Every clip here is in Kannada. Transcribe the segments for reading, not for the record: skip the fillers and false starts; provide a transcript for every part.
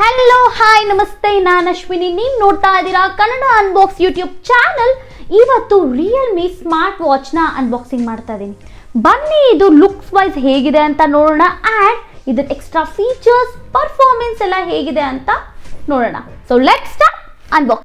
ಹಲೋ ಹಾಯ್ ನಮಸ್ತೆ, ನಾನು ಅಶ್ವಿನಿ. ನೀವು ನೋಡ್ತಾ ಇದ್ದೀರಾ ಕನ್ನಡ ಅನ್ಬಾಕ್ಸ್ ಯೂಟ್ಯೂಬ್ ಚಾನಲ್. ಇವತ್ತು ರಿಯಲ್ಮಿ ಸ್ಮಾರ್ಟ್ ವಾಚ್ನ ಅನ್ಬಾಕ್ಸಿಂಗ್ ಮಾಡ್ತಾ ಇದ್ದೀನಿ. ಬನ್ನಿ ಇದು ಲುಕ್ಸ್ ವೈಸ್ ಹೇಗಿದೆ ಅಂತ ನೋಡೋಣ, ಆ್ಯಂಡ್ ಇದ್ರ ಎಕ್ಸ್ಟ್ರಾ ಫೀಚರ್ಸ್ ಪರ್ಫಾರ್ಮೆನ್ಸ್ ಎಲ್ಲ ಹೇಗಿದೆ ಅಂತ ನೋಡೋಣ. So let's start unbox.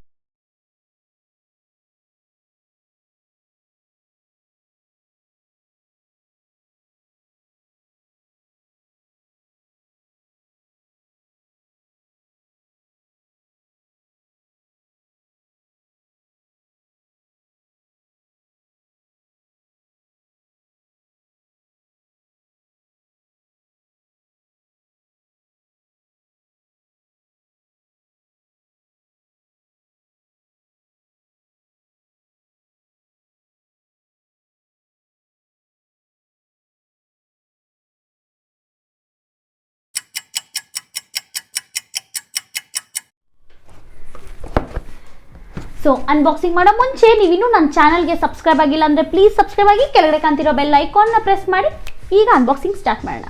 So unboxing ಮಾಡೋ ಮುಂಚೆ ನೀವಿನ್ನೂ ನನ್ನ ಚಾನಲ್ಗೆ ಸಬ್ಸ್ಕ್ರೈಬ್ ಆಗಿಲ್ಲ ಅಂದರೆ ಪ್ಲೀಸ್ ಸಬ್ಸ್ಕ್ರೈಬ್ ಆಗಿ, ಕೆಳಗಡೆ ಕಾಣ್ತಿರೋ ಬೆಲ್ ಐಕಾನ್ನ ಪ್ರೆಸ್ ಮಾಡಿ. ಈಗ ಅನ್ಬಾಕ್ಸಿಂಗ್ ಸ್ಟಾರ್ಟ್ ಮಾಡೋಣ.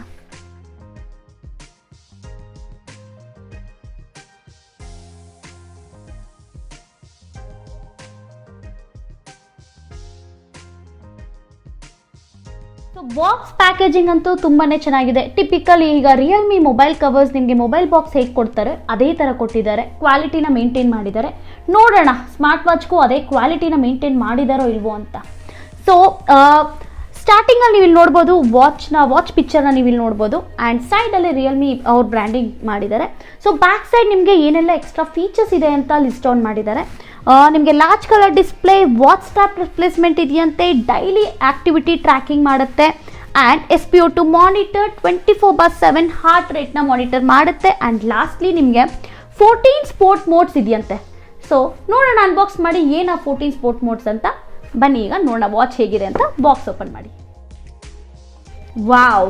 ಸೊ ಬಾಕ್ಸ್ ಪ್ಯಾಕೇಜಿಂಗ್ ಅಂತೂ ತುಂಬಾನೇ ಚೆನ್ನಾಗಿದೆ. ಟಿಪಿಕಲ್ ಈಗ ರಿಯಲ್ಮಿ ಮೊಬೈಲ್ ಕವರ್ಸ್ ನಿಮಗೆ ಮೊಬೈಲ್ ಬಾಕ್ಸ್ ಹೇಗೆ ಕೊಡ್ತಾರೆ ಅದೇ ಥರ ಕೊಟ್ಟಿದ್ದಾರೆ. ಕ್ವಾಲಿಟಿನ ಮೇಂಟೈನ್ ಮಾಡಿದ್ದಾರೆ. ನೋಡೋಣ ಸ್ಮಾರ್ಟ್ ವಾಚ್ಗೂ ಅದೇ ಕ್ವಾಲಿಟಿನ ಮೇಂಟೈನ್ ಮಾಡಿದಾರೋ ಇಲ್ವೋ ಅಂತ. ಸೊ ಸ್ಟಾರ್ಟಿಂಗಲ್ಲಿ ನೀವು ಇಲ್ಲಿ ನೋಡ್ಬೋದು ವಾಚ್ ಪಿಕ್ಚರ್ನ ನೀವು ಇಲ್ಲಿ ನೋಡ್ಬೋದು, ಆ್ಯಂಡ್ ಸೈಡಲ್ಲಿ ರಿಯಲ್ಮಿ ಅವ್ರ ಬ್ರ್ಯಾಂಡಿಂಗ್ ಮಾಡಿದ್ದಾರೆ. ಸೊ ಬ್ಯಾಕ್ ಸೈಡ್ ನಿಮಗೆ ಏನೆಲ್ಲ ಎಕ್ಸ್ಟ್ರಾ ಫೀಚರ್ಸ್ ಇದೆ ಅಂತ ಲಿಸ್ಟ್ ಆನ್ ಮಾಡಿದ್ದಾರೆ. ನಿಮಗೆ large colour display, watch strap replacement ಇದೆಯಂತೆ, ಡೈಲಿ ಆಕ್ಟಿವಿಟಿ ಟ್ರ್ಯಾಕಿಂಗ್ ಮಾಡುತ್ತೆ, ಆ್ಯಂಡ್ SpO2 ಮಾನಿಟರ್, 24/7 ಹಾರ್ಟ್ ರೇಟ್ನ ಮಾನಿಟರ್ ಮಾಡುತ್ತೆ, ಆ್ಯಂಡ್ ಲಾಸ್ಟ್ಲಿ ನಿಮಗೆ 14 ಸ್ಪೋರ್ಟ್ ಮೋಡ್ಸ್ ಇದೆಯಂತೆ. ಸೊ ನೋಡೋಣ ಅನ್ಬಾಕ್ಸ್ ಮಾಡಿ ಏನು 14 ಸ್ಪೋರ್ಟ್ ಮೋಡ್ಸ್ ಅಂತ. ಬನ್ನಿ ಈಗ ನೋಡೋಣ ವಾಚ್ ಹೇಗಿದೆ ಅಂತ. ಬಾಕ್ಸ್ ಓಪನ್ ಮಾಡಿ. ವಾವ್,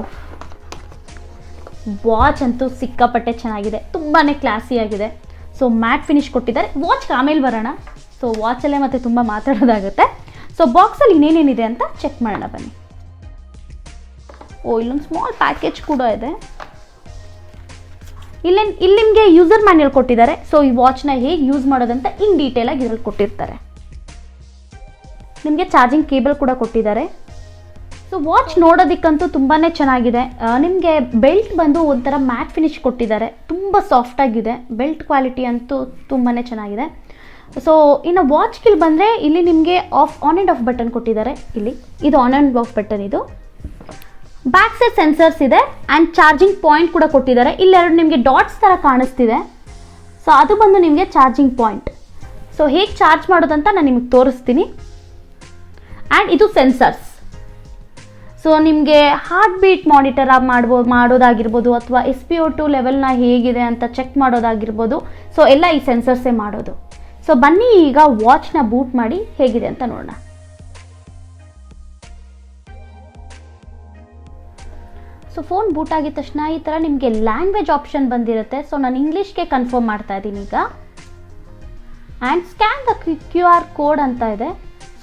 ವಾಚ್ ಅಂತೂ ಸಿಕ್ಕಾಪಟ್ಟೆ ಚೆನ್ನಾಗಿದೆ, ತುಂಬಾ ಕ್ಲಾಸಿ ಆಗಿದೆ. ಸೊ ಮ್ಯಾಟ್ ಫಿನಿಶ್ ಕೊಟ್ಟಿದ್ದಾರೆ. ವಾಚ್ಗೆ ಆಮೇಲೆ ಬರೋಣ. ಸೊ ವಾಚಲ್ಲೇ ಮತ್ತೆ ತುಂಬ ಮಾತಾಡೋದಾಗುತ್ತೆ. ಸೊ ಬಾಕ್ಸಲ್ಲಿ ಇನ್ನೇನೇನಿದೆ ಅಂತ ಚೆಕ್ ಮಾಡೋಣ ಬನ್ನಿ. ಇಲ್ಲೊಂದು ಸ್ಮಾಲ್ ಪ್ಯಾಕೇಜ್ ಕೂಡ ಇದೆ. ಇಲ್ಲಿ ನಿಮಗೆ ಯೂಸರ್ ಮ್ಯಾನ್ಯಲ್ ಕೊಟ್ಟಿದ್ದಾರೆ. ಸೊ ಈ ವಾಚ್ನ ಹೇಗೆ ಯೂಸ್ ಮಾಡೋದಂತ ಇನ್ ಡೀಟೇಲಾಗಿ ಇದರಲ್ಲಿ ಕೊಟ್ಟಿರ್ತಾರೆ. ನಿಮಗೆ ಚಾರ್ಜಿಂಗ್ ಕೇಬಲ್ ಕೂಡ ಕೊಟ್ಟಿದ್ದಾರೆ. ಸೊ ವಾಚ್ ನೋಡೋದಕ್ಕಂತೂ ತುಂಬಾ ಚೆನ್ನಾಗಿದೆ. ನಿಮಗೆ ಬೆಲ್ಟ್ ಬಂದು ಒಂಥರ ಮ್ಯಾಟ್ ಫಿನಿಶ್ ಕೊಟ್ಟಿದ್ದಾರೆ, ತುಂಬ ಸಾಫ್ಟಾಗಿದೆ. ಬೆಲ್ಟ್ ಕ್ವಾಲಿಟಿ ಅಂತೂ ತುಂಬಾ ಚೆನ್ನಾಗಿದೆ. ಸೊ ಇನ್ನು ವಾಚ್ಗೆ ಬಂದರೆ ಇಲ್ಲಿ ನಿಮಗೆ ಆನ್ ಆ್ಯಂಡ್ ಆಫ್ ಬಟನ್ ಕೊಟ್ಟಿದ್ದಾರೆ. ಇದು ಆನ್ ಆ್ಯಂಡ್ ಆಫ್ ಬಟನ್. ಇದು ಬ್ಯಾಕ್ ಸೈಡ್ ಸೆನ್ಸರ್ಸ್ ಇದೆ, ಆ್ಯಂಡ್ ಚಾರ್ಜಿಂಗ್ ಪಾಯಿಂಟ್ ಕೂಡ ಕೊಟ್ಟಿದ್ದಾರೆ. ಇಲ್ಲೆರಡು ನಿಮಗೆ ಡಾಟ್ಸ್ ಥರ ಕಾಣಿಸ್ತಿದೆ. ಸೊ ಅದು ಬಂದು ನಿಮಗೆ ಚಾರ್ಜಿಂಗ್ ಪಾಯಿಂಟ್. ಸೊ ಹೇಗೆ ಚಾರ್ಜ್ ಮಾಡೋದಂತ ನಾನು ನಿಮಗೆ ತೋರಿಸ್ತೀನಿ. ಆ್ಯಂಡ್ ಇದು ಸೆನ್ಸರ್ಸ್. ಸೊ ನಿಮಗೆ ಹಾರ್ಟ್ ಬೀಟ್ ಮಾನಿಟರ್ ಮಾಡೋದಾಗಿರ್ಬೋದು, ಅಥವಾ SpO2 ಲೆವೆಲ್ನ ಹೇಗಿದೆ ಅಂತ ಚೆಕ್ ಮಾಡೋದಾಗಿರ್ಬೋದು. ಸೊ ಎಲ್ಲ ಈ ಸೆನ್ಸರ್ಸೇ ಮಾಡೋದು. ಸೊ ಬನ್ನಿ ಈಗ ವಾಚ್ನ ಬೂಟ್ ಮಾಡಿ ಹೇಗಿದೆ ಅಂತ ನೋಡೋಣ. ಸೊ ಫೋನ್ ಬೂಟ್ ಆಗಿದ ತಕ್ಷಣ ಈ ಥರ ನಿಮಗೆ ಲ್ಯಾಂಗ್ವೇಜ್ ಆಪ್ಷನ್ ಬಂದಿರುತ್ತೆ. ಸೊ ನಾನು ಇಂಗ್ಲೀಷ್ಗೆ ಕನ್ಫರ್ಮ್ ಮಾಡ್ತಾ ಇದ್ದೀನಿ ಈಗ. And scan the QR code ಅಂತ ಇದೆ.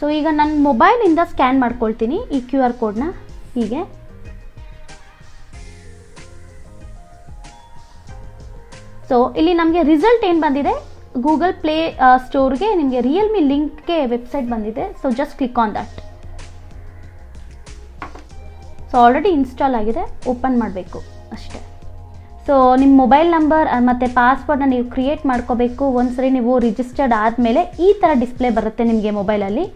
ಸೊ ಈಗ ನನ್ನ ಮೊಬೈಲಿಂದ ಸ್ಕ್ಯಾನ್ ಮಾಡ್ಕೊಳ್ತೀನಿ ಈ QR ಕೋಡ್ನ. ಹೀಗೆ ಸೊ ಇಲ್ಲಿ ನಮಗೆ ರಿಸಲ್ಟ್ ಏನು ಬಂದಿದೆ, ಗೂಗಲ್ ಪ್ಲೇ ಸ್ಟೋರ್ಗೆ ನಿಮಗೆ ರಿಯಲ್ಮಿ ಲಿಂಕ್ಗೆ ವೆಬ್ಸೈಟ್ ಬಂದಿದೆ. So just click on that. So already install ಆಗಿದೆ, ಓಪನ್ ಮಾಡಬೇಕು ಅಷ್ಟೇ. ಸೊ ನಿಮ್ಮ ಮೊಬೈಲ್ ನಂಬರ್ ಮತ್ತು ಪಾಸ್ವರ್ಡ್ನ ನೀವು ಕ್ರಿಯೇಟ್ ಮಾಡ್ಕೋಬೇಕು. ಒಂದ್ಸರಿ ನೀವು ರಿಜಿಸ್ಟರ್ಡ್ ಆದಮೇಲೆ ಈ ಥರ ಡಿಸ್ಪ್ಲೇ ಬರುತ್ತೆ ನಿಮಗೆ ಮೊಬೈಲಲ್ಲಿ.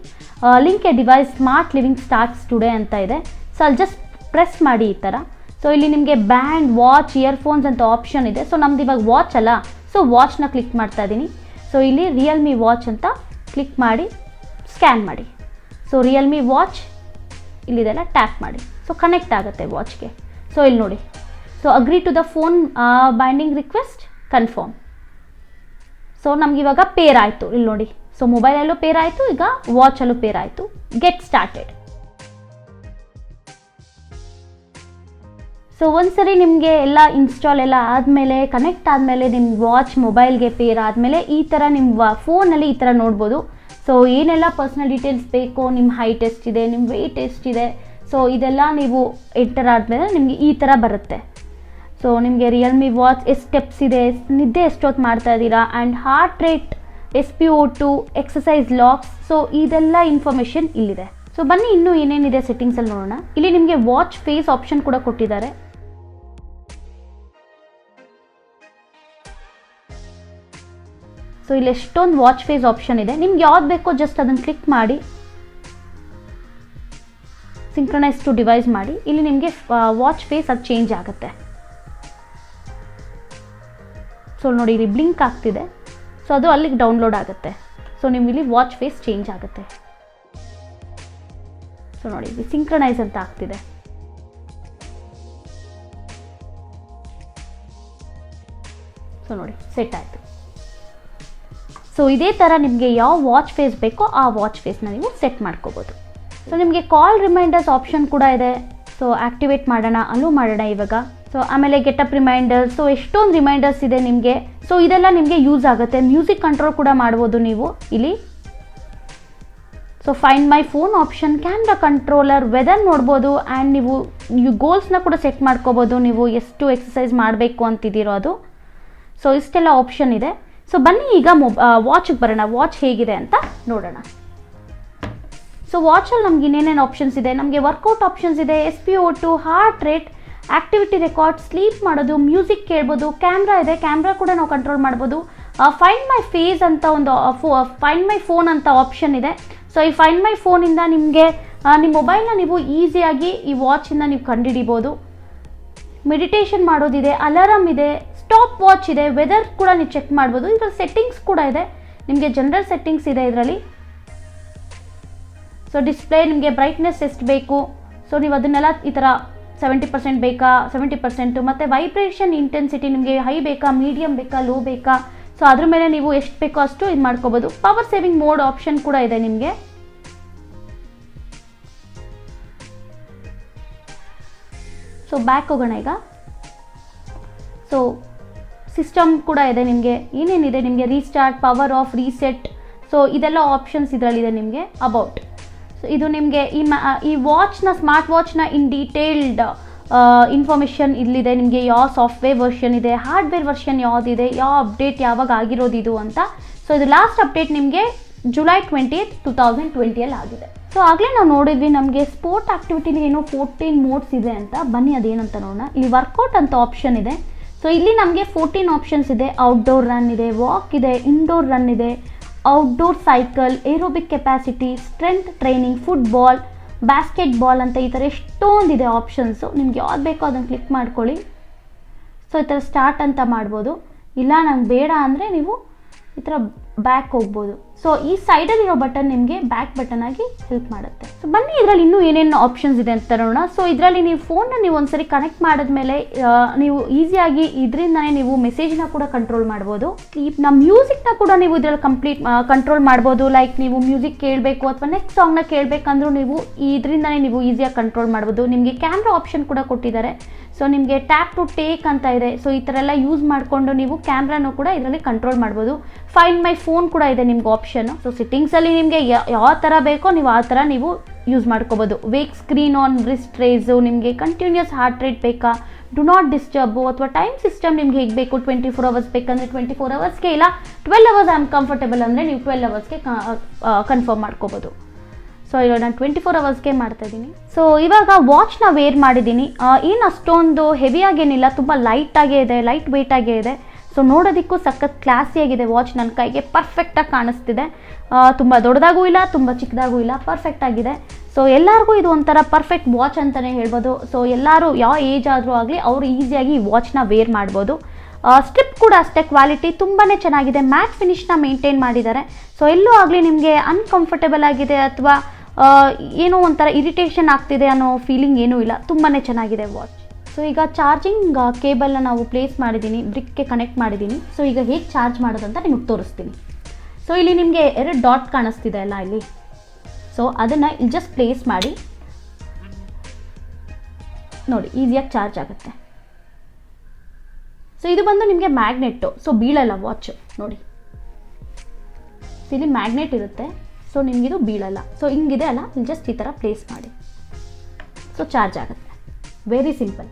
Link A device smart living starts today ಅಂತ ಇದೆ. ಸೊ ಅಲ್ಲಿ ಜಸ್ಟ್ ಪ್ರೆಸ್ ಮಾಡಿ ಈ ಥರ. ಸೊ ಇಲ್ಲಿ ನಿಮಗೆ ಬ್ಯಾಂಡ್, ವಾಚ್, ಇಯರ್ಫೋನ್ಸ್ ಅಂತ ಆಪ್ಷನ್ ಇದೆ. ಸೊ ನಮ್ದು ಇವಾಗ ವಾಚ್ ಅಲ್ಲ, ಸೊ ವಾಚ್ನ ಕ್ಲಿಕ್ ಮಾಡ್ತಾ ಇದ್ದೀನಿ. ಸೊ ಇಲ್ಲಿ ರಿಯಲ್ಮಿ ವಾಚ್ ಅಂತ ಕ್ಲಿಕ್ ಮಾಡಿ ಸ್ಕ್ಯಾನ್ ಮಾಡಿ. ಸೊ ರಿಯಲ್ಮಿ ವಾಚ್ ಇಲ್ಲಿದೆಲ್ಲ ಟ್ಯಾಪ್ ಮಾಡಿ. ಸೊ ಕನೆಕ್ಟ್ ಆಗುತ್ತೆ ವಾಚ್ಗೆ. ಸೊ ಇಲ್ಲಿ ನೋಡಿ, so agree to the phone binding request, confirm. So ನಮ್ಗೆ ಇವಾಗ ಪೇರ್ ಆಯಿತು. ಇಲ್ಲಿ ನೋಡಿ, ಸೊ ಮೊಬೈಲಲ್ಲೂ ಪೇರ್ ಆಯಿತು, ಈಗ ವಾಚಲ್ಲೂ ಪೇರ್ ಆಯಿತು. Get started. ಸೊ ಒಂದ್ಸರಿ ನಿಮಗೆ ಎಲ್ಲ ಇನ್ಸ್ಟಾಲ್ ಎಲ್ಲ ಆದಮೇಲೆ, ಕನೆಕ್ಟ್ ಆದಮೇಲೆ, ನಿಮ್ಮ ವಾಚ್ ಮೊಬೈಲ್ಗೆ ಪೇರ್ ಆದಮೇಲೆ ಈ ಥರ ನಿಮ್ಮ ಫೋನಲ್ಲಿ ಈ ಥರ ನೋಡ್ಬೋದು. ಸೊ ಏನೆಲ್ಲ ಪರ್ಸ್ನಲ್ ಡೀಟೇಲ್ಸ್ ಬೇಕೋ, ನಿಮ್ಮ ಹೈಟ್ ಎಷ್ಟಿದೆ, ನಿಮ್ಮ ವೆಯ್ಟ್ ಎಷ್ಟಿದೆ, ಸೊ ಇದೆಲ್ಲ ನೀವು ಎಂಟರ್ ಆದಮೇಲೆ ನಿಮಗೆ ಈ ಥರ ಬರುತ್ತೆ. ಸೊ ನಿಮಗೆ ರಿಯಲ್ಮಿ ವಾಚ್ ಎಷ್ಟು ಸ್ಟೆಪ್ಸ್ ಇದೆ, ನಿದ್ದೆ ಎಷ್ಟೊತ್ತು ಮಾಡ್ತಾ ಇದ್ದೀರಾ, and heart rate, SpO2, exercise logs, so ಇದೆಲ್ಲ ಇನ್ಫಾರ್ಮೇಷನ್ ಇಲ್ಲಿದೆ. ಸೊ ಬನ್ನಿ ಇನ್ನೂ ಏನೇನಿದೆ ಸೆಟ್ಟಿಂಗ್ಸಲ್ಲಿ ನೋಡೋಣ. ಇಲ್ಲಿ ನಿಮಗೆ ವಾಚ್ ಫೇಸ್ ಆಪ್ಷನ್ ಕೂಡ ಕೊಟ್ಟಿದ್ದಾರೆ. ಸೊ ಇಲ್ಲಿ ಎಷ್ಟೊಂದು ವಾಚ್ ಫೇಸ್ ಆಪ್ಷನ್ ಇದೆ. ನಿಮ್ಗೆ ಯಾವ್ದು ಬೇಕೋ ಜಸ್ಟ್ ಅದನ್ನು ಕ್ಲಿಕ್ ಮಾಡಿ ಸಿಂಕ್ರನೈಸ್ ಟು ಡಿವೈಸ್ ಮಾಡಿ. ಇಲ್ಲಿ ನಿಮಗೆ ವಾಚ್ ಫೇಸ್ ಅದು ಚೇಂಜ್ ಆಗುತ್ತೆ. ಸೊ ನೋಡಿ ಇಲ್ಲಿ ಬ್ಲಿಂಕ್ ಆಗ್ತಿದೆ, ಸೊ ಅದು ಅಲ್ಲಿಗೆ ಡೌನ್ಲೋಡ್ ಆಗುತ್ತೆ. ಸೊ ನಿಮ್ಮಲ್ಲಿ ವಾಚ್ ಫೇಸ್ ಚೇಂಜ್ ಆಗುತ್ತೆ. ಸೊ ನೋಡಿ ಇಲ್ಲಿ ಸಿಂಕ್ರನೈಸ್ ಅಂತ ಆಗ್ತಿದೆ. ಸೊ ನೋಡಿ ಸೆಟ್ ಆಯಿತು. ಸೊ ಇದೇ ಥರ ನಿಮಗೆ ಯಾವ ವಾಚ್ ಫೇಸ್ ಬೇಕೋ ಆ ವಾಚ್ ಫೇಸ್ನ ನೀವು ಸೆಟ್ ಮಾಡ್ಕೋಬೋದು. ಸೊ ನಿಮಗೆ ಕಾಲ್ ರಿಮೈಂಡರ್ಸ್ ಆಪ್ಷನ್ ಕೂಡ ಇದೆ. ಸೊ ಆ್ಯಕ್ಟಿವೇಟ್ ಮಾಡೋಣ, ಅಲೋ ಮಾಡೋಣ ಇವಾಗ. ಸೊ ಆಮೇಲೆ ಗೆಟಪ್ ರಿಮೈಂಡರ್ಸ್, ಸೊ ಎಷ್ಟೊಂದು ರಿಮೈಂಡರ್ಸ್ ಇದೆ ನಿಮಗೆ. ಸೊ ಇದೆಲ್ಲ ನಿಮಗೆ ಯೂಸ್ ಆಗುತ್ತೆ. ಮ್ಯೂಸಿಕ್ ಕಂಟ್ರೋಲ್ ಕೂಡ ಮಾಡ್ಬೋದು ನೀವು ಇಲ್ಲಿ. So find my phone option, camera controller, weather ನೋಡ್ಬೋದು, ಆ್ಯಂಡ್ ನೀವು ಗೋಲ್ಸ್ನ ಕೂಡ ಸೆಟ್ ಮಾಡ್ಕೋಬೋದು. ನೀವು ಎಷ್ಟು ಎಕ್ಸಸೈಸ್ ಮಾಡಬೇಕು ಅಂತಿದ್ದೀರೋ ಅದು. ಸೊ ಇಷ್ಟೆಲ್ಲ ಆಪ್ಷನ್ ಇದೆ. ಸೊ ಬನ್ನಿ ಈಗ ವಾಚಿಗೆ ಬರೋಣ, ವಾಚ್ ಹೇಗಿದೆ ಅಂತ ನೋಡೋಣ. ಸೊ ವಾಚಲ್ಲಿ ನಮ್ಗೆ ಇನ್ನೇನೇನು ಆಪ್ಷನ್ಸ್ ಇದೆ, ನಮಗೆ ವರ್ಕೌಟ್ ಆಪ್ಷನ್ಸ್ ಇದೆ, SpO2, heart rate, activity record, sleep ಮಾಡೋದು, ಮ್ಯೂಸಿಕ್ ಕೇಳ್ಬೋದು, ಕ್ಯಾಮ್ರಾ ಇದೆ, ಕ್ಯಾಮ್ರಾ ಕೂಡ ನಾವು ಕಂಟ್ರೋಲ್ ಮಾಡ್ಬೋದು. ಫೈಂಡ್ ಮೈ ಫೇಸ್ ಅಂತ ಒಂದು ಫೈಂಡ್ ಮೈ ಫೋನ್ ಅಂತ ಆಪ್ಷನ್ ಇದೆ. ಸೊ ಈ ಫೈಂಡ್ ಮೈ ಫೋನಿಂದ ನಿಮಗೆ ನಿಮ್ಮ ಮೊಬೈಲ್ನ ನೀವು ಈಸಿಯಾಗಿ ಈ ವಾಚಿಂದ ನೀವು ಕಂಡುಹಿಡಿಬೋದು. ಮೆಡಿಟೇಷನ್ ಮಾಡೋದಿದೆ, ಅಲಾರಾಮ್ ಇದೆ, ಸ್ಟಾಪ್ ವಾಚ್ ಇದೆ, ವೆದರ್ ಕೂಡ ನೀವು ಚೆಕ್ ಮಾಡ್ಬೋದು. ಇದರಲ್ಲಿ ಸೆಟ್ಟಿಂಗ್ಸ್ ಕೂಡ ಇದೆ, ನಿಮಗೆ ಜನರಲ್ ಸೆಟ್ಟಿಂಗ್ಸ್ ಇದೆ ಇದರಲ್ಲಿ. ಸೊ ಡಿಸ್ಪ್ಲೇ ನಿಮಗೆ ಬ್ರೈಟ್ನೆಸ್ ಎಷ್ಟು ಬೇಕು, ಸೊ ನೀವು ಅದನ್ನೆಲ್ಲ ಈ ಥರ 70% ಬೇಕಾ, 70%, ಮತ್ತು ವೈಬ್ರೇಷನ್ ಇಂಟೆನ್ಸಿಟಿ ನಿಮಗೆ ಹೈ ಬೇಕಾ, ಮೀಡಿಯಮ್ ಬೇಕಾ, ಲೋ ಬೇಕಾ, ಸೊ ಅದ್ರ ಮೇಲೆ ನೀವು ಎಷ್ಟು ಬೇಕೋ ಅಷ್ಟು ಇದು ಮಾಡ್ಕೋಬೋದು. ಪವರ್ ಸೇವಿಂಗ್ ಮೋಡ್ ಆಪ್ಷನ್ ಕೂಡ ಇದೆ ನಿಮಗೆ. ಸೊ ಬ್ಯಾಕ್ ಹೋಗೋಣ ಈಗ. ಸೊ ಸಿಸ್ಟಮ್ ಕೂಡ ಇದೆ ನಿಮಗೆ, ಏನೇನಿದೆ ನಿಮಗೆ restart, power of, reset, so ಇದೆಲ್ಲ ಆಪ್ಷನ್ಸ್ ಇದರಲ್ಲಿದೆ ನಿಮಗೆ. ಅಬೌಟ್, ಸೊ ಇದು ನಿಮಗೆ ಈ ವಾಚ್ನ, ಸ್ಮಾರ್ಟ್ ವಾಚ್ನ ಇನ್ ಡೀಟೇಲ್ಡ್ ಇನ್ಫಾರ್ಮೇಷನ್ ಇಲ್ಲಿದೆ. ನಿಮಗೆ ಯಾವ ಸಾಫ್ಟ್ವೇರ್ ವರ್ಷನ್ ಇದೆ, ಹಾರ್ಡ್ವೇರ್ ವರ್ಷನ್ ಯಾವುದಿದೆ, ಯಾವ ಅಪ್ಡೇಟ್ ಯಾವಾಗ ಆಗಿರೋದು ಇದು ಅಂತ. ಸೊ ಇದು ಲಾಸ್ಟ್ ಅಪ್ಡೇಟ್ ನಿಮಗೆ ಜುಲೈ 20th, 2020 ಆಗಿದೆ. ಸೊ ಆಗಲೇ ನಾವು ನೋಡಿದ್ವಿ ನಮಗೆ ಸ್ಪೋರ್ಟ್ ಆ್ಯಕ್ಟಿವಿಟಿಲಿ ಏನೋ 14 ಮೋಡ್ಸ್ ಇದೆ ಅಂತ. ಬನ್ನಿ ಅದೇನಂತ ನೋಡೋಣ. ಇಲ್ಲಿ ವರ್ಕೌಟ್ ಅಂತ ಆಪ್ಷನ್ ಇದೆ. ಸೊ ಇಲ್ಲಿ ನಮಗೆ 14 ಆಪ್ಷನ್ಸ್ ಇದೆ. ಔಟ್ಡೋರ್ ರನ್ ಇದೆ, ವಾಕ್ ಇದೆ, ಇಂಡೋರ್ ರನ್ ಇದೆ, outdoor cycle, aerobic capacity, strength training, football, basketball ಅಂತ ಈ ಥರ ಎಷ್ಟೊಂದಿದೆ ಆಪ್ಷನ್ಸು. ನಿಮ್ಗೆ ಯಾವ್ದು ಬೇಕೋ ಅದನ್ನು ಕ್ಲಿಕ್ ಮಾಡ್ಕೊಳ್ಳಿ. ಸೊ ಈ ಥರ ಸ್ಟಾರ್ಟ್ ಅಂತ ಮಾಡ್ಬೋದು. ಇಲ್ಲ ನಂಗೆ ಬೇಡ ಅಂದರೆ ನೀವು ಈ ಥರ ಬ್ಯಾಕ್ ಹೋಗ್ಬೋದು. ಸೊ ಈ ಸೈಡಲ್ಲಿರೋ ಬಟನ್ ನಿಮಗೆ ಬ್ಯಾಕ್ ಬಟನ್ ಆಗಿ ಹೆಲ್ಪ್ ಮಾಡುತ್ತೆ. ಸೊ ಬನ್ನಿ ಇದರಲ್ಲಿ ಇನ್ನೂ ಏನೇನು ಆಪ್ಷನ್ಸ್ ಇದೆ ಅಂತ ನೋಡೋಣ. ಸೊ ಇದರಲ್ಲಿ ನೀವು ಫೋನ್ನ ನೀವು ಒಂದ್ಸರಿ ಕನೆಕ್ಟ್ ಮಾಡಿದ್ಮೇಲೆ ನೀವು ಈಸಿಯಾಗಿ ಇದರಿಂದನೇ ನೀವು ಮೆಸೇಜ್ನ ಕೂಡ ಕಂಟ್ರೋಲ್ ಮಾಡ್ಬೋದು. ನಮ್ಮ ಮ್ಯೂಸಿಕ್ನ ಕೂಡ ನೀವು ಇದರಲ್ಲಿ ಕಂಟ್ರೋಲ್ ಮಾಡ್ಬೋದು. ಲೈಕ್ ನೀವು ಮ್ಯೂಸಿಕ್ ಕೇಳಬೇಕು ಅಥವಾ ನೆಕ್ಸ್ಟ್ ಸಾಂಗ್ನ ಕೇಳಬೇಕಂದ್ರೂ ನೀವು ಇದರಿಂದನೇ ನೀವು ಈಸಿಯಾಗಿ ಕಂಟ್ರೋಲ್ ಮಾಡ್ಬೋದು. ನಿಮಗೆ ಕ್ಯಾಮ್ರಾ ಆಪ್ಷನ್ ಕೂಡ ಕೊಟ್ಟಿದ್ದಾರೆ. ಸೊ ನಿಮಗೆ ಟ್ಯಾಪ್ ಟು ಟೇಕ್ ಅಂತ ಇದೆ. ಸೊ ಈ ಥರ ಎಲ್ಲ ಯೂಸ್ ಮಾಡಿಕೊಂಡು ನೀವು ಕ್ಯಾಮ್ರಾನು ಕೂಡ ಇದರಲ್ಲಿ ಕಂಟ್ರೋಲ್ ಮಾಡ್ಬೋದು. ಫೈಂಡ್ ಮೈ ಫೋನ್ ಕೂಡ ಇದೆ ನಿಮ್ಗೆ ಆಪ್ಷನ್. ಸೊ ಸೆಟ್ಟಿಂಗ್ಸಲ್ಲಿ ನಿಮಗೆ ಯಾವ ಥರ ಬೇಕೋ ನೀವು ಆ ಥರ ನೀವು ಯೂಸ್ ಮಾಡ್ಕೋಬೋದು. Wake screen on, wrist race, ನಿಮಗೆ ಕಂಟಿನ್ಯೂಸ್ ಹಾರ್ಟ್ ರೇಟ್ ಬೇಕಾ, ಡು ನಾಟ್ ಡಿಸ್ಟರ್ಬು, ಅಥವಾ ಟೈಮ್ ಸಿಸ್ಟಮ್ ನಿಮ್ಗೆ ಹೇಗೆ ಬೇಕು, 24 ಅವರ್ಸ್ ಬೇಕಂದರೆ 24 ಅವರ್ಸ್ಗೆ, ಇಲ್ಲ 12 ಅವರ್ಸ್ ಐ ಆಮ್ ಕಂಫರ್ಟೇಬಲ್ ಅಂದರೆ ನೀವು 12 ಅವರ್ಸ್ಗೆ ಕನ್ಫರ್ಮ್ ಮಾಡ್ಕೋಬೋದು. ಸೊ ಇವಾಗ ನಾನು 24 ಅವರ್ಸ್ಗೆ ಮಾಡ್ತಾ ಇದ್ದೀನಿ. ಸೊ ಇವಾಗ ವಾಚ್ನ ವೇರ್ ಮಾಡಿದ್ದೀನಿ. ಏನು ಅಷ್ಟೊಂದು ಹೆವಿಯಾಗೇನಿಲ್ಲ, ತುಂಬ ಲೈಟಾಗೇ ಇದೆ, ಲೈಟ್ ವೆಯ್ಟಾಗೇ ಇದೆ. ಸೊ ನೋಡೋದಕ್ಕೂ ಸಖತ್ ಕ್ಲಾಸಿಯಾಗಿದೆ ವಾಚ್. ನನ್ನ ಕೈಗೆ ಪರ್ಫೆಕ್ಟಾಗಿ ಕಾಣಿಸ್ತಿದೆ. ತುಂಬ ದೊಡ್ಡದಾಗೂ ಇಲ್ಲ, ತುಂಬ ಚಿಕ್ಕದಾಗೂ ಇಲ್ಲ, ಪರ್ಫೆಕ್ಟ್ ಆಗಿದೆ. ಸೊ ಎಲ್ಲರಿಗೂ ಇದು ಒಂಥರ ಪರ್ಫೆಕ್ಟ್ ವಾಚ್ ಅಂತಲೇ ಹೇಳ್ಬೋದು. ಸೊ ಎಲ್ಲರೂ ಯಾವ ಏಜ್ ಆದರೂ ಆಗಲಿ ಅವರು ಈಸಿಯಾಗಿ ಈ ವಾಚ್ನ ವೇರ್ ಮಾಡ್ಬೋದು. ಸ್ಟ್ರಿಪ್ ಕೂಡ ಅಷ್ಟೇ, ಕ್ವಾಲಿಟಿ ತುಂಬಾ ಚೆನ್ನಾಗಿದೆ. ಮ್ಯಾಟ್ ಫಿನಿಶ್ನ ಮೇಂಟೈನ್ ಮಾಡಿದ್ದಾರೆ. ಸೊ ಎಲ್ಲೂ ಆಗಲಿ ನಿಮಗೆ ಅನ್ಕಂಫರ್ಟೇಬಲ್ ಆಗಿದೆ ಅಥವಾ ಏನೋ ಒಂಥರ ಇರಿಟೇಷನ್ ಆಗ್ತಿದೆ ಅನ್ನೋ ಫೀಲಿಂಗ್ ಏನೂ ಇಲ್ಲ. ತುಂಬಾ ಚೆನ್ನಾಗಿದೆ ವಾಚ್. ಸೊ ಈಗ ಚಾರ್ಜಿಂಗ್ ಕೇಬಲ್ನ ನಾವು ಪ್ಲೇಸ್ ಮಾಡಿದ್ದೀನಿ, ಬ್ರಿಕ್ಗೆ ಕನೆಕ್ಟ್ ಮಾಡಿದ್ದೀನಿ. ಸೊ ಈಗ ಹೇಗೆ ಚಾರ್ಜ್ ಮಾಡೋದಂತ ನಿಮಗೆ ತೋರಿಸ್ತೀನಿ. ಸೊ ಇಲ್ಲಿ ನಿಮಗೆ 2 ಡಾಟ್ ಕಾಣಿಸ್ತಿದೆ ಅಲ್ಲ ಇಲ್ಲಿ. ಸೊ ಅದನ್ನು ಇಲ್ಲಿ ಜಸ್ಟ್ ಪ್ಲೇಸ್ ಮಾಡಿ ನೋಡಿ, ಈಸಿಯಾಗಿ ಚಾರ್ಜ್ ಆಗುತ್ತೆ. ಸೊ ಇದು ಬಂದು ನಿಮಗೆ ಮ್ಯಾಗ್ನೆಟ್ಟು. ಸೊ ಬೀಳಲ್ಲ ವಾಚ್ ನೋಡಿ, ಇಲ್ಲಿ ಮ್ಯಾಗ್ನೆಟ್ ಇರುತ್ತೆ. ಸೊ ನಿಮಗಿದು ಬೀಳಲ್ಲ. ಸೊ ಹಿಂಗಿದೆ ಅಲ್ಲ, ಇಲ್ಲಿ ಜಸ್ಟ್ ಈ ಥರ ಪ್ಲೇಸ್ ಮಾಡಿ, ಸೊ ಚಾರ್ಜ್ ಆಗುತ್ತೆ. Very simple.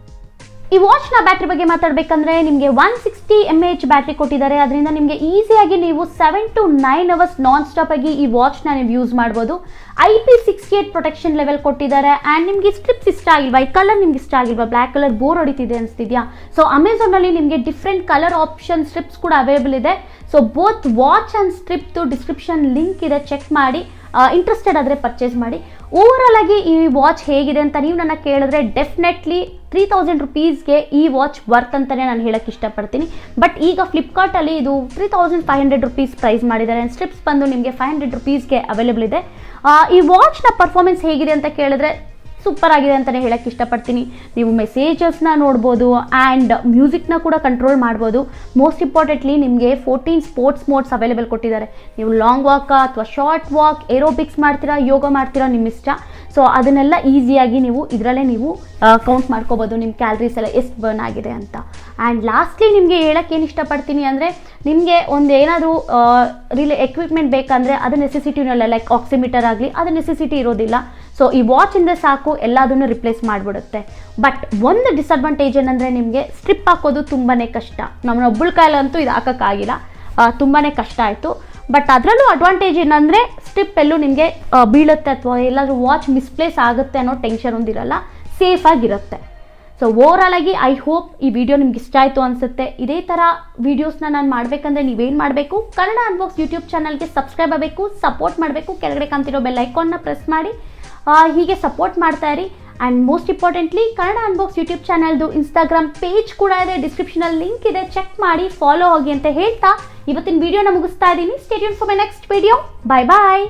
ಈ ವಾಚ್ನ ಬ್ಯಾಟ್ರಿ ಬಗ್ಗೆ ಮಾತಾಡಬೇಕಂದ್ರೆ ನಿಮಗೆ 160 mAh ಬ್ಯಾಟ್ರಿ ಕೊಟ್ಟಿದ್ದಾರೆ. ಅದರಿಂದ ನಿಮಗೆ ಈಸಿಯಾಗಿ ನೀವು 7 to 9 ಅವರ್ಸ್ ನಾನ್ ಸ್ಟಾಪ್ ಆಗಿ ಈ ವಾಚ್ನ ನೀವು ಯೂಸ್ ಮಾಡ್ಬೋದು. IP68 ಪ್ರೊಟೆಕ್ಷನ್ ಲೆವೆಲ್ ಕೊಟ್ಟಿದ್ದಾರೆ. ಆ್ಯಂಡ್ ನಿಮಗೆ ಸ್ಟ್ರಿಪ್ಸ್ ಇಷ್ಟ ಆಗಿಲ್ವಾ, ಈ ಕಲರ್ ನಿಮ್ಗೆ ಇಷ್ಟ ಆಗಿಲ್ವಾ, ಬ್ಲ್ಯಾಕ್ ಕಲರ್ ಬೋರ್ ಹೊಡಿತಿದೆ ಅನಿಸ್ತಿದ್ಯಾ, ಸೊ ಅಮೆಝಾನಲ್ಲಿ ನಿಮಗೆ ಡಿಫ್ರೆಂಟ್ ಕಲರ್ ಆಪ್ಷನ್ ಸ್ಟ್ರಿಪ್ಸ್ ಕೂಡ ಅವೈಲೇಬಲ್ ಇದೆ. ಸೊ ಬೋತ್ ವಾಚ್ ಆ್ಯಂಡ್ ಸ್ಟ್ರಿಪ್ದು ಡಿಸ್ಕ್ರಿಪ್ಷನ್ ಲಿಂಕ್ ಇದೆ, ಚೆಕ್ ಮಾಡಿ. ಇಂಟ್ರೆಸ್ಟೆಡ್ ಆದರೆ ಪರ್ಚೇಸ್ ಮಾಡಿ. ಓವರಾಲ್ ಆಗಿ ಈ ವಾಚ್ ಹೇಗಿದೆ ಅಂತ ನೀವು ನನ್ನ ಕೇಳಿದ್ರೆ ಡೆಫಿನೆಟ್ಲಿ 3000 ರುಪೀಸ್ಗೆ ಈ ವಾಚ್ ವರ್ತ್ ಅಂತಲೇ ನಾನು ಹೇಳಕ್ಕೆ ಇಷ್ಟಪಡ್ತೀನಿ. ಬಟ್ ಈಗ ಫ್ಲಿಪ್ಕಾರ್ಟಲ್ಲಿ ಇದು 3500 ರುಪೀಸ್ ಪ್ರೈಸ್ ಮಾಡಿದ್ದಾರೆ. ಸ್ಟ್ರಿಪ್ಸ್ ಬಂದು ನಿಮಗೆ 500 ರುಪೀಸ್ಗೆ ಅವೈಲೇಬಲ್ ಇದೆ. ಈ ವಾಚ್ನ ಪರ್ಫಾರ್ಮೆನ್ಸ್ ಹೇಗಿದೆ ಅಂತ ಕೇಳಿದ್ರೆ ಸೂಪರ್ ಆಗಿದೆ ಅಂತಲೇ ಹೇಳಕ್ಕೆ ಇಷ್ಟಪಡ್ತೀನಿ. ನೀವು ಮೆಸೇಜಸ್ನ ನೋಡ್ಬೋದು ಆ್ಯಂಡ್ ಮ್ಯೂಸಿಕ್ನ ಕೂಡ ಕಂಟ್ರೋಲ್ ಮಾಡ್ಬೋದು. ಮೋಸ್ಟ್ ಇಂಪಾರ್ಟೆಂಟ್ಲಿ ನಿಮಗೆ 14 ಸ್ಪೋರ್ಟ್ಸ್ ಮೋಡ್ಸ್ ಅವೈಲೇಬಲ್ ಕೊಟ್ಟಿದ್ದಾರೆ. ನೀವು ಲಾಂಗ್ ವಾಕ್ ಅಥವಾ ಶಾರ್ಟ್ ವಾಕ್, ಏರೋಬಿಕ್ಸ್ ಮಾಡ್ತೀರಾ, ಯೋಗ ಮಾಡ್ತೀರಾ, ನಿಮ್ಮ ಇಷ್ಟ. ಸೊ ಅದನ್ನೆಲ್ಲ ಈಸಿಯಾಗಿ ನೀವು ಇದರಲ್ಲೇ ನೀವು ಕೌಂಟ್ ಮಾಡ್ಕೋಬೋದು, ನಿಮ್ಮ ಕ್ಯಾಲರೀಸ್ ಎಲ್ಲ ಎಷ್ಟು ಬರ್ನ್ ಆಗಿದೆ ಅಂತ. ಆ್ಯಂಡ್ ಲಾಸ್ಟ್ಲಿ ನಿಮಗೆ ಹೇಳಕ್ಕೆ ಏನು ಇಷ್ಟಪಡ್ತೀನಿ ಅಂದರೆ, ನಿಮಗೆ ಒಂದು ಏನಾದರೂ ಎಕ್ವಿಪ್ಮೆಂಟ್ ಬೇಕಂದರೆ ಅದು ನೆಸೆಸಿಟಿನಲ್ಲ, ಲೈಕ್ ಆಕ್ಸಿಮೀಟರ್ ಆಗಲಿ, ಅದು ನೆಸೆಸಿಟಿ ಇರೋದಿಲ್ಲ. ಸೊ ಈ ವಾಚಿಂದ ಸಾಕು ಎಲ್ಲದನ್ನು ರಿಪ್ಲೇಸ್ ಮಾಡಿಬಿಡುತ್ತೆ. ಬಟ್ ಒಂದು ಡಿಸಡ್ವಾಂಟೇಜ್ ಏನಂದರೆ ನಿಮಗೆ ಸ್ಟ್ರಿಪ್ ಹಾಕೋದು ತುಂಬಾ ಕಷ್ಟ. ನಮ್ಮನ್ನೊಬ್ಬಳ ಕೈಲಂತೂ ಇದು ಹಾಕೋಕ್ಕಾಗಿಲ್ಲ, ತುಂಬಾ ಕಷ್ಟ ಆಯಿತು. ಬಟ್ ಅದರಲ್ಲೂ ಅಡ್ವಾಂಟೇಜ್ ಏನಂದರೆ ಸ್ಟ್ರಿಪ್ ಎಲ್ಲೂ ನಿಮಗೆ ಬೀಳುತ್ತೆ ಅಥವಾ ಎಲ್ಲಾದರೂ ವಾಚ್ ಮಿಸ್ಪ್ಲೇಸ್ ಆಗುತ್ತೆ ಅನ್ನೋ ಟೆನ್ಷನ್ ಒಂದಿರಲ್ಲ, ಸೇಫಾಗಿರುತ್ತೆ. ಸೊ ಓವರಾಲ್ ಆಗಿ ಐ ಹೋಪ್ ಈ ವಿಡಿಯೋ ನಿಮ್ಗೆ ಇಷ್ಟ ಆಯಿತು ಅನಿಸುತ್ತೆ. ಇದೇ ಥರ ವೀಡಿಯೋಸ್ನ ನಾನು ಮಾಡಬೇಕಂದ್ರೆ ನೀವೇನು ಮಾಡಬೇಕು, ಕನ್ನಡ ಅನ್ಬಾಕ್ಸ್ ಯೂಟ್ಯೂಬ್ ಚಾನಲ್ಗೆ ಸಬ್ಸ್ಕ್ರೈಬ್ ಆಗಬೇಕು, ಸಪೋರ್ಟ್ ಮಾಡಬೇಕು, ಕೆಳಗಡೆ ಕಾಣ್ತಿರೋ ಬೆಲ್ ಐಕಾನ್ನ ಪ್ರೆಸ್ ಮಾಡಿ ಹೀಗೆ ಸಪೋರ್ಟ್ ಮಾಡ್ತಾ ಇರಿ. And most importantly Kannada Unbox YouTube ಚಾನಲ್ದು ಇನ್ಸ್ಟಾಗ್ರಾಮ್ ಪೇಜ್ ಕೂಡ ಇದೆ, ಡಿಸ್ಕ್ರಿಪ್ಷನಲ್ಲಿ ಲಿಂಕ್ ಇದೆ, ಚೆಕ್ ಮಾಡಿ, ಫಾಲೋ ಆಗಿ ಅಂತ ಹೇಳ್ತಾ ಇವತ್ತಿನ ವಿಡಿಯೋನ ಮುಗಿಸ್ತಾ ಇದ್ದೀನಿ. Stay tuned for my next video. Bye bye.